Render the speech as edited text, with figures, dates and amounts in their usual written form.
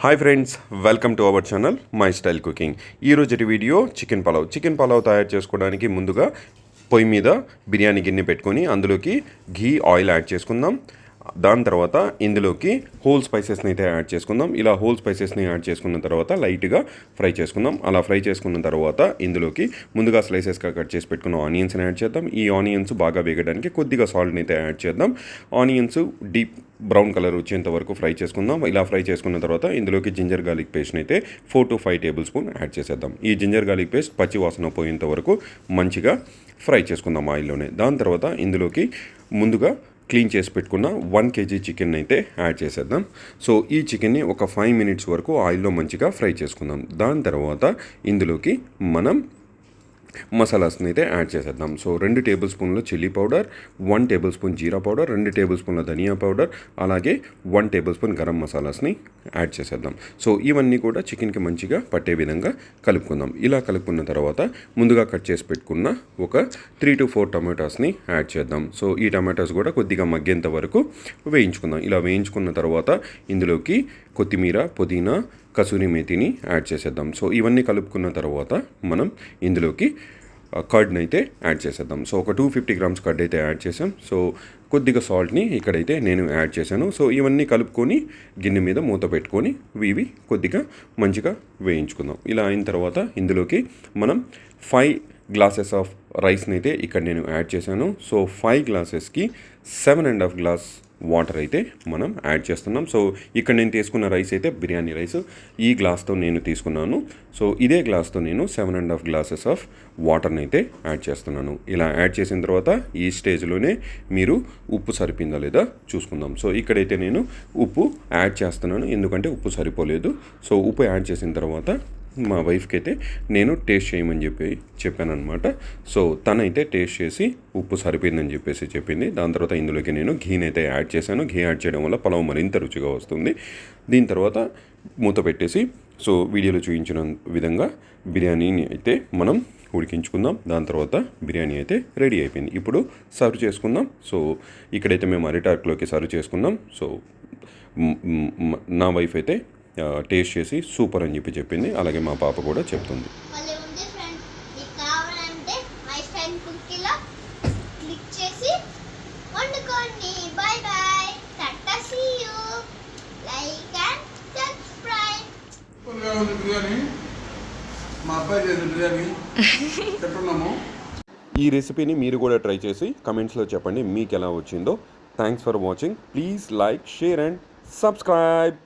Hi friends, welcome to our channel my style cooking. ఈరోజు video chicken pulao తయారు చేసుకోవడానికి ముందుగా పొయ్యి మీద బిర్యానీ గిన్నె పెట్టుకొని అందులోకి ఘీ ఆయిల్ యాడ్ చేసుకుందాం. దాని తర్వాత ఇందులోకి హోల్ స్పైసెస్ని అయితే యాడ్ చేసుకుందాం. ఇలా హోల్ స్పైసెస్ని యాడ్ చేసుకున్న తర్వాత లైట్గా ఫ్రై చేసుకుందాం. అలా ఫ్రై చేసుకున్న తర్వాత ఇందులోకి ముందుగా స్లైసెస్గా కట్ చేసి పెట్టుకున్న ఆనియన్స్ని యాడ్ చేద్దాం. ఈ ఆనియన్స్ బాగా వేగడానికి కొద్దిగా సాల్ట్ని అయితే యాడ్ చేద్దాం. ఆనియన్స్ డీప్ బ్రౌన్ కలర్ వచ్చేంత వరకు ఫ్రై చేసుకుందాం. ఇలా ఫ్రై చేసుకున్న తర్వాత ఇందులోకి జింజర్ గార్లిక్ పేస్ట్ని అయితే 4 to 5 టేబుల్ స్పూన్ యాడ్ చేసేద్దాం. ఈ జింజర్ గార్లిక్ పేస్ట్ పచ్చి వాసన పోయేంత వరకు మంచిగా ఫ్రై చేసుకుందాం ఆయిల్లోనే. దాని తర్వాత ఇందులోకి ముందుగా క్లీన్ చేసి పెట్టుకున్న 1 kg చికెన్ అయితే యాడ్ చేసేద్దాం. సో ఈ చికెన్ని ఒక 5 minutes వరకు ఆయిల్లో మంచిగా ఫ్రై చేసుకుందాం. దాని తర్వాత ఇందులోకి మనం మసాలాస్ని అయితే యాడ్ చేసేద్దాం. సో 2 టేబుల్ స్పూన్ల చిల్లీ పౌడర్, 1 టేబుల్ స్పూన్ జీరా పౌడర్, 2 టేబుల్ స్పూన్ల ధనియా పౌడర్, అలాగే 1 టేబుల్ స్పూన్ గరం మసాలాస్ని యాడ్ చేసేద్దాం. సో ఇవన్నీ కూడా చికెన్కి మంచిగా పట్టే విధంగా కలుపుకుందాం. ఇలా కలుపుకున్న తర్వాత ముందుగా కట్ చేసి పెట్టుకున్న ఒక 3 to 4 టమాటాస్ని యాడ్ చేద్దాం. సో ఈ టమాటాస్ కూడా కొద్దిగా మగ్గేంత వరకు వేయించుకుందాం. ఇలా వేయించుకున్న తర్వాత ఇందులోకి కొత్తిమీర, పుదీనా, కసూరి మేతిని యాడ్ చేసేద్దాం. సో ఇవన్నీ కలుపుకున్న తర్వాత మనం ఇందులోకి కర్డ్ని అయితే యాడ్ చేసేద్దాం. సో ఒక 250 grams కర్డ్ అయితే యాడ్ చేసాం. సో కొద్దిగా సాల్ట్ని ఇక్కడైతే నేను యాడ్ చేశాను. సో ఇవన్నీ కలుపుకొని గిన్నె మీద మూత పెట్టుకొని ఇవి కొద్దిగా మంచిగా వేయించుకుందాం. ఇలా అయిన తర్వాత ఇందులోకి మనం 5 glasses ఆఫ్ రైస్ని అయితే ఇక్కడ నేను యాడ్ చేశాను. సో 5 glasses-కి 7.5 glass వాటర్ అయితే మనం యాడ్ చేస్తున్నాం. సో ఇక్కడ నేను తీసుకున్న రైస్ అయితే బిర్యానీ రైస్ ఈ గ్లాస్తో నేను తీసుకున్నాను. సో ఇదే గ్లాస్తో నేను 7.5 glasses ఆఫ్ వాటర్ని అయితే యాడ్ చేస్తున్నాను. ఇలా యాడ్ చేసిన తర్వాత ఈ స్టేజ్లోనే మీరు ఉప్పు సరిపోయిందా లేదా చూసుకుందాం. సో ఇక్కడైతే నేను ఉప్పు యాడ్ చేస్తున్నాను, ఎందుకంటే ఉప్పు సరిపోలేదు. సో ఉప్పు యాడ్ చేసిన తర్వాత మా వైఫ్కి అయితే నేను టేస్ట్ చేయమని చెప్పాను అనమాట. సో తనైతే టేస్ట్ చేసి ఉప్పు సరిపోయిందని చెప్పింది. దాని తర్వాత ఇందులోకి నేను ఘీని అయితే యాడ్ చేశాను. ఘీ యాడ్ చేయడం వల్ల పలావ్ మరింత రుచిగా వస్తుంది. దీని తర్వాత మూత పెట్టేసి సో వీడియోలో చూపించిన విధంగా బిర్యానీని అయితే మనం ఉడికించుకుందాం. దాని తర్వాత బిర్యానీ అయితే రెడీ అయిపోయింది. ఇప్పుడు సర్వ్ చేసుకుందాం. సో ఇక్కడైతే మేము అరిటాక్లోకి సర్వ్ చేసుకున్నాం. సో నా వైఫ్ అయితే టేస్ట్ చేసి సూపర్ అని చెప్పింది. అలాగే మా పాప కూడా చెప్తుంది. ఈ రెసిపీని మీరు కూడా ట్రై చేసి కమెంట్స్లో చెప్పండి మీకు ఎలా వచ్చిందో. Thanks for watching. Please like, share and subscribe.